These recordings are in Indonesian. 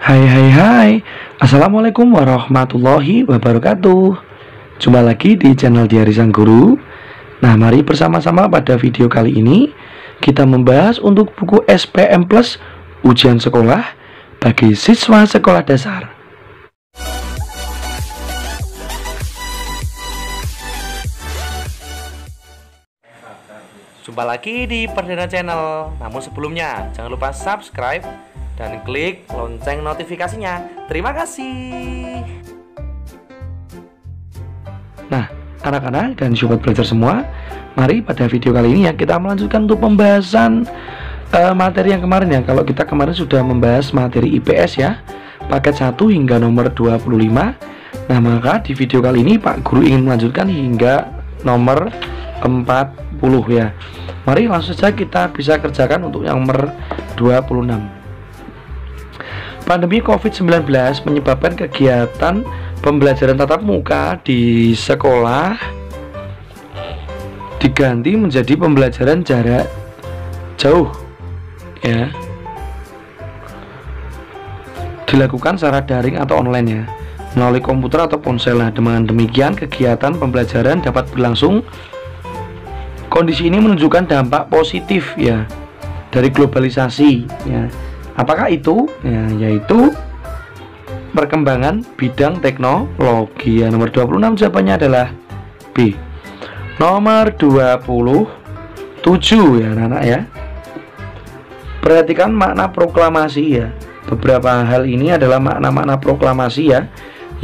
Hai hai hai. Assalamualaikum warahmatullahi wabarakatuh. Jumpa lagi di channel Diari Sang Guru. Nah, mari bersama-sama pada video kali ini kita membahas untuk buku SPM Plus ujian sekolah bagi siswa sekolah dasar. Jumpa lagi di Perdana Channel. Namun sebelumnya jangan lupa subscribe dan klik lonceng notifikasinya. Terima kasih. Nah, anak-anak dan sobat belajar semua, mari pada video kali ini ya kita melanjutkan untuk pembahasan materi yang kemarin ya. Kalau kita kemarin sudah membahas materi IPS ya, paket 1 hingga nomor 25. Nah, maka di video kali ini Pak Guru ingin melanjutkan hingga nomor 40 ya. Mari langsung saja kita bisa kerjakan untuk yang nomor 26. Pandemi COVID-19 menyebabkan kegiatan pembelajaran tatap muka di sekolah diganti menjadi pembelajaran jarak jauh ya. Dilakukan secara daring atau online ya, melalui komputer atau ponsel. Nah, dengan demikian kegiatan pembelajaran dapat berlangsung. Kondisi ini menunjukkan dampak positif ya dari globalisasi ya. Apakah itu? Ya, yaitu perkembangan bidang teknologi ya. Nomor 26 jawabannya adalah B. Nomor 27 ya anak-anak ya. Perhatikan makna proklamasi ya. Beberapa hal ini adalah makna-makna proklamasi ya.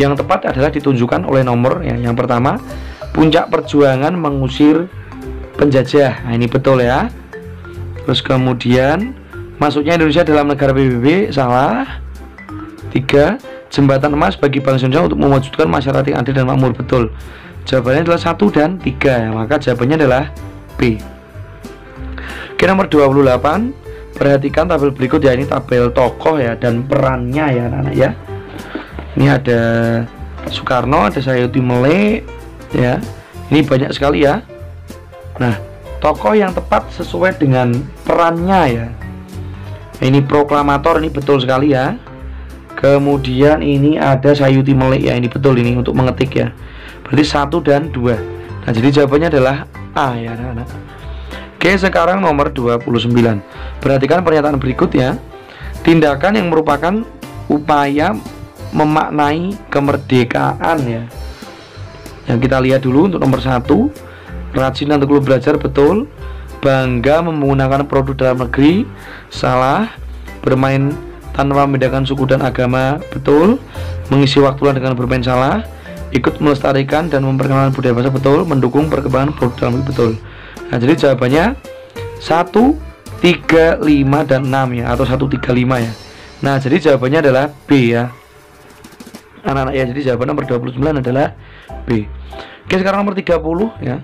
Yang tepat adalah ditunjukkan oleh nomor ya. Yang pertama, puncak perjuangan mengusir penjajah. Nah, ini betul ya. Terus kemudian masuknya Indonesia dalam negara PBB salah. 3. Jembatan emas bagi bangsa Indonesia untuk mewujudkan masyarakat yang adil dan makmur. Betul. Jawabannya adalah 1 dan 3 ya. Maka jawabannya adalah B. Oke, nomor 28. Perhatikan tabel berikut ya. Ini tabel tokoh ya dan perannya ya anak-anak ya. Ini ada Soekarno, ada Sayuti Mele ya. Ini banyak sekali ya. Nah, tokoh yang tepat sesuai dengan perannya ya. Ini proklamator, ini betul sekali ya. Kemudian ini ada Sayuti Mele ya, ini betul ini untuk mengetik ya. Berarti 1 dan 2. Nah, jadi jawabannya adalah A ya anak-anak. Oke, sekarang nomor 29. Perhatikan pernyataan berikut ya. Tindakan yang merupakan upaya memaknai kemerdekaan ya. Yang kita lihat dulu untuk nomor 1. Rajin dan tekun belajar, betul. Bangga menggunakan produk dalam negeri, salah. Bermain tanpa membedakan suku dan agama, betul. Mengisi waktu dengan bermain, salah. Ikut melestarikan dan memperkenalkan budaya bangsa, betul. Mendukung perkembangan produk dalam negeri, betul. Nah, jadi jawabannya 1, 3, 5, dan 6 ya, atau 1, 3, 5 ya. Nah, jadi jawabannya adalah B ya anak-anak ya. Jadi jawaban nomor 29 adalah B. Oke, sekarang nomor 30 ya.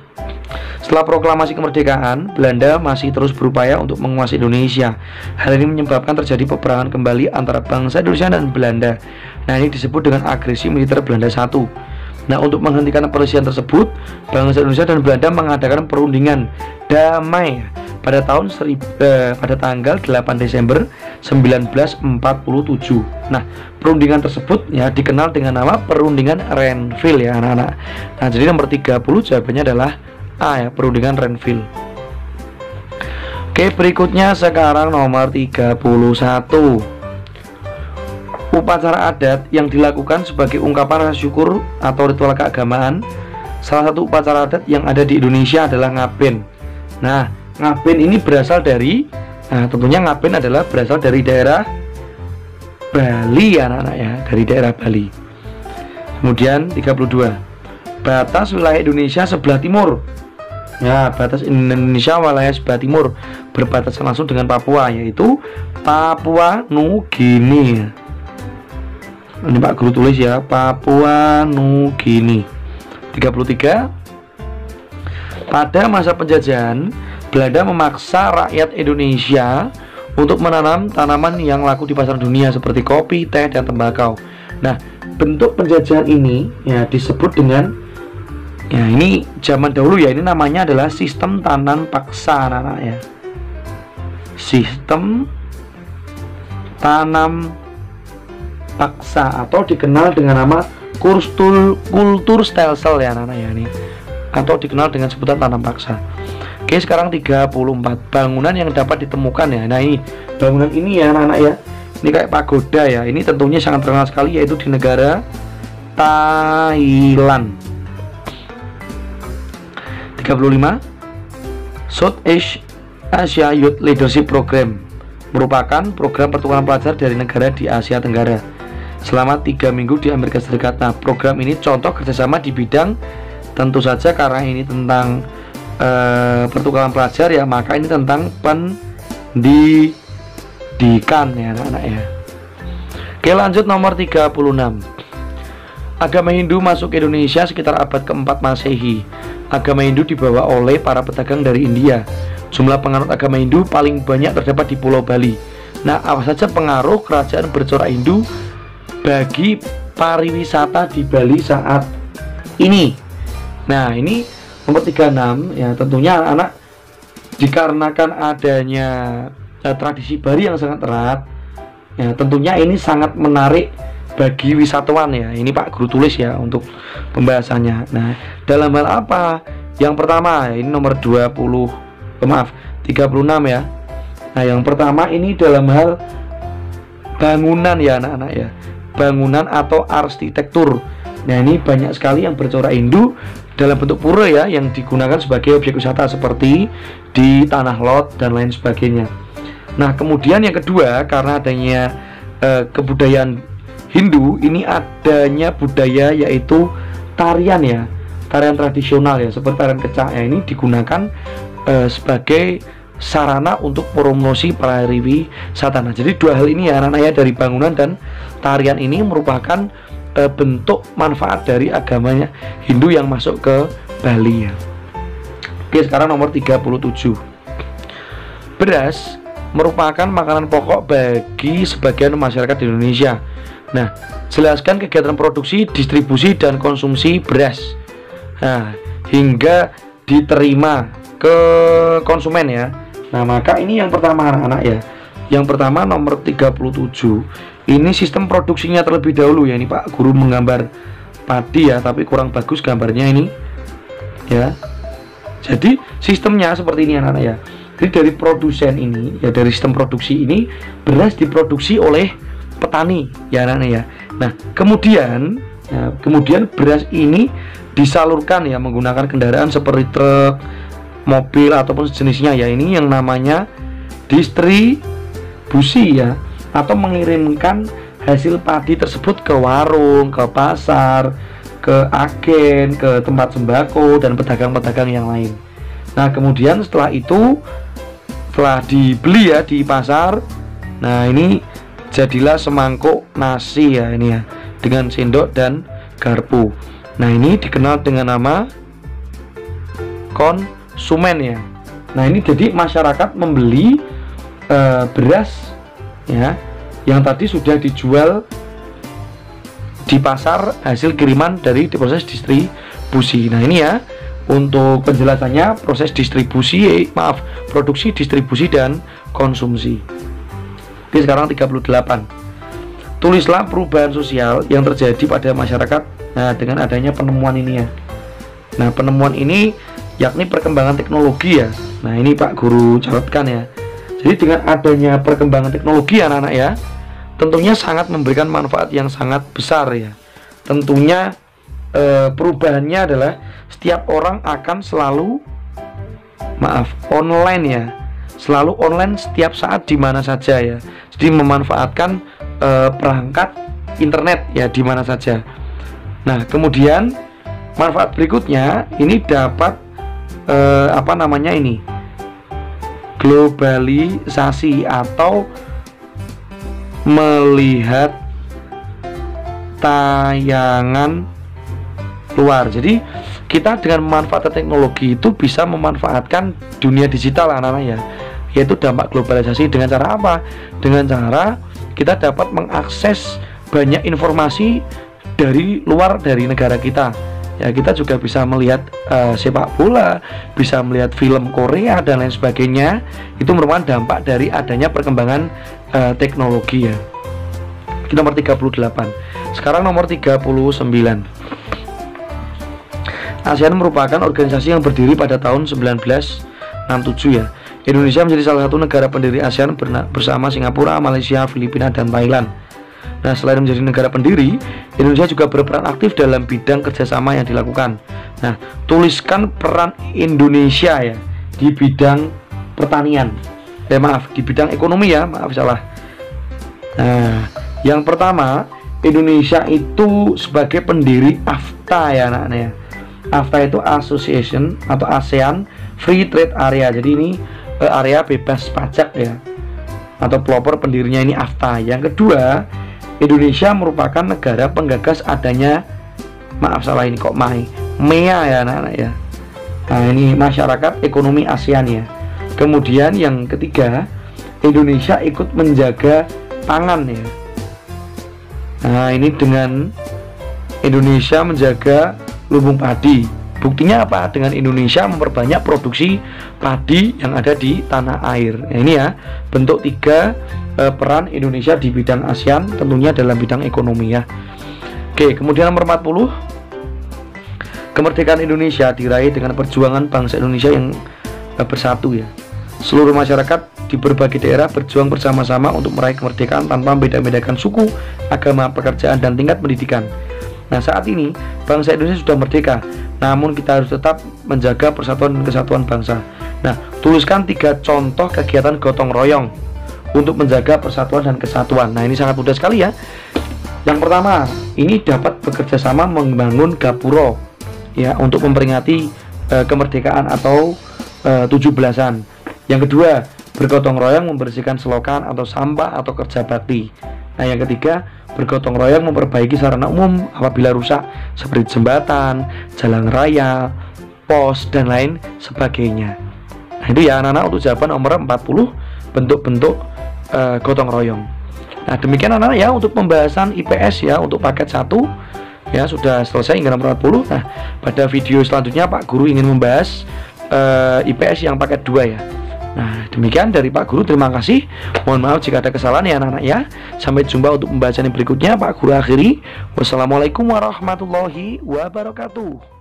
Setelah proklamasi kemerdekaan, Belanda masih terus berupaya untuk menguasai Indonesia. Hal ini menyebabkan terjadi peperangan kembali antara bangsa Indonesia dan Belanda. Nah, ini disebut dengan agresi militer Belanda 1. Nah, untuk menghentikan perselisihan tersebut, bangsa Indonesia dan Belanda mengadakan perundingan damai pada tanggal 8 Desember 1947. Nah, perundingan tersebut ya dikenal dengan nama Perundingan Renville ya anak-anak. Nah, jadi nomor 30 jawabannya adalah A ya, perundingan Renville. Oke, berikutnya sekarang nomor 31. Upacara adat yang dilakukan sebagai ungkapan rasa syukur atau ritual keagamaan. Salah satu upacara adat yang ada di Indonesia adalah ngaben. Nah, ngaben ini berasal dari, tentunya ngaben adalah berasal dari daerah Bali anak-anak ya, dari daerah Bali. Kemudian 32. Batas wilayah Indonesia sebelah timur. Ya, batas Indonesia wilayah sebelah timur berbatasan langsung dengan Papua, yaitu Papua Nugini. Ini Pak Guru tulis ya, Papua Nugini. 33. Pada masa penjajahan, Belanda memaksa rakyat Indonesia untuk menanam tanaman yang laku di pasar dunia seperti kopi, teh, dan tembakau. Nah, bentuk penjajahan ini ya disebut dengan, ya ini zaman dahulu ya, ini namanya adalah sistem tanam paksa anak-anak ya. Sistem tanam paksa atau dikenal dengan nama kultur stelsel ya anak-anak ya ini, atau dikenal dengan sebutan tanam paksa. Oke, sekarang 34 bangunan yang dapat ditemukan ya. Nah, ini bangunan ini ya anak-anak ya. Ini kayak pagoda ya. Ini tentunya sangat terkenal sekali, yaitu di negara Thailand. 35 Southeast Asia Youth Leadership Program merupakan program pertukaran pelajar dari negara di Asia Tenggara selama 3 minggu di Amerika Serikat. Nah, program ini contoh kerjasama di bidang, tentu saja karena ini tentang pertukaran pelajar ya, maka ini tentang pendidikan ya anak-anak ya. Oke, lanjut nomor 36. Agama Hindu masuk ke Indonesia sekitar abad ke-4 Masehi. Agama Hindu dibawa oleh para pedagang dari India. Jumlah penganut agama Hindu paling banyak terdapat di Pulau Bali. Nah, apa saja pengaruh kerajaan bercorak Hindu bagi pariwisata di Bali saat ini? Nah, ini nomor 36 ya, tentunya anak-anak dikarenakan adanya tradisi Bali yang sangat erat ya, tentunya ini sangat menarik bagi wisatawan ya. Ini Pak Guru tulis ya untuk pembahasannya. Nah, dalam hal apa? Yang pertama, ini nomor 36 ya. Nah, yang pertama ini dalam hal bangunan ya anak-anak ya. Bangunan atau arsitektur. Nah, ini banyak sekali yang bercorak Hindu dalam bentuk pura ya, yang digunakan sebagai objek wisata seperti di Tanah Lot dan lain sebagainya. Nah, kemudian yang kedua, karena adanya kebudayaan Hindu, ini adanya budaya yaitu tarian ya, tarian tradisional ya, seperti tarian kecak ya, ini digunakan sebagai sarana untuk promosi pariwisata. Nah, jadi dua hal ini ya anak-anak ya, dari bangunan dan tarian ini merupakan bentuk manfaat dari agamanya Hindu yang masuk ke Bali ya. Oke, sekarang nomor 37. Beras merupakan makanan pokok bagi sebagian masyarakat di Indonesia. Nah, jelaskan kegiatan produksi, distribusi, dan konsumsi beras. Nah, hingga diterima ke konsumen ya. Nah, maka ini yang pertama anak-anak ya. Yang pertama nomor 37. Ini sistem produksinya terlebih dahulu ya. Ini Pak Guru menggambar padi ya, tapi kurang bagus gambarnya ini ya. Jadi sistemnya seperti ini anak-anak ya. Jadi dari produsen ini ya, dari sistem produksi ini beras diproduksi oleh petani ya anak-anak ya. Nah, kemudian beras ini disalurkan ya menggunakan kendaraan seperti truk, mobil ataupun sejenisnya ya. Ini yang namanya distribusi ya, atau mengirimkan hasil padi tersebut ke warung, ke pasar, ke agen, ke tempat sembako dan pedagang-pedagang yang lain. Nah, kemudian setelah itu, setelah dibeli ya di pasar, nah ini jadilah semangkuk nasi ya ini ya, dengan sendok dan garpu. Nah, ini dikenal dengan nama konsumen ya. Nah, ini jadi masyarakat membeli beras ya, yang tadi sudah dijual di pasar hasil kiriman dari proses distribusi. Nah, ini ya untuk penjelasannya, proses produksi, distribusi, dan konsumsi. Oke, sekarang 38. Tulislah perubahan sosial yang terjadi pada masyarakat dengan adanya penemuan ini ya. Nah, penemuan ini yakni perkembangan teknologi ya. Nah, ini Pak Guru catatkan ya. Jadi dengan adanya perkembangan teknologi anak-anak ya, tentunya sangat memberikan manfaat yang sangat besar ya. Tentunya perubahannya adalah setiap orang akan selalu online ya, selalu online setiap saat di mana saja ya. Jadi memanfaatkan perangkat internet ya di mana saja. Nah, kemudian manfaat berikutnya ini dapat globalisasi atau melihat tayangan luar. Jadi kita dengan memanfaatkan teknologi itu bisa memanfaatkan dunia digital anak-anak ya, yaitu dampak globalisasi. Dengan cara apa? Dengan cara kita dapat mengakses banyak informasi dari luar dari negara kita ya. Kita juga bisa melihat sepak bola, bisa melihat film Korea dan lain sebagainya. Itu merupakan dampak dari adanya perkembangan teknologi ya. Nomor 38. Sekarang nomor 39. ASEAN merupakan organisasi yang berdiri pada tahun 1967 ya. Indonesia menjadi salah satu negara pendiri ASEAN bersama Singapura, Malaysia, Filipina, dan Thailand. Nah, selain menjadi negara pendiri, Indonesia juga berperan aktif dalam bidang kerjasama yang dilakukan. Nah, tuliskan peran Indonesia ya di bidang pertanian. Di bidang ekonomi ya, maaf salah. Nah, yang pertama, Indonesia itu sebagai pendiri AFTA ya anak-anak ya. AFTA itu Association atau ASEAN Free Trade Area. Jadi ini area bebas pajak ya. Atau pelopor pendirinya ini AFTA. Yang kedua, Indonesia merupakan negara penggagas adanya MEA ya anak-anak ya. Nah, ini masyarakat ekonomi ASEAN ya. Kemudian yang ketiga, Indonesia ikut menjaga pangan ya. Nah, ini dengan Indonesia menjaga lumbung padi. Buktinya apa? Dengan Indonesia memperbanyak produksi padi yang ada di tanah air. Nah, ini ya bentuk 3 peran Indonesia di bidang ASEAN, tentunya dalam bidang ekonomi ya. Oke, kemudian nomor 40. Kemerdekaan Indonesia diraih dengan perjuangan bangsa Indonesia yang bersatu ya. Seluruh masyarakat di berbagai daerah berjuang bersama-sama untuk meraih kemerdekaan tanpa membeda-bedakan suku, agama, pekerjaan, dan tingkat pendidikan. Nah, saat ini bangsa Indonesia sudah merdeka, namun kita harus tetap menjaga persatuan dan kesatuan bangsa. Nah, tuliskan 3 contoh kegiatan gotong royong untuk menjaga persatuan dan kesatuan. Nah, ini sangat mudah sekali ya. Yang pertama, ini dapat bekerja sama membangun gapuro ya untuk memperingati kemerdekaan atau 17-an. Yang kedua, bergotong royong membersihkan selokan atau sampah atau kerja bakti. Nah, yang ketiga, bergotong royong memperbaiki sarana umum apabila rusak seperti jembatan, jalan raya, pos, dan lain sebagainya. Nah, itu ya anak-anak untuk jawaban nomor 40, bentuk-bentuk gotong royong. Nah, demikian anak-anak ya untuk pembahasan IPS ya untuk paket 1 ya sudah selesai hingga nomor 40. Nah, pada video selanjutnya Pak Guru ingin membahas IPS yang paket 2 ya. Nah, demikian dari Pak Guru, terima kasih. Mohon maaf jika ada kesalahan ya anak-anak ya. Sampai jumpa untuk pembahasan yang berikutnya. Pak Guru akhiri. Wassalamualaikum warahmatullahi wabarakatuh.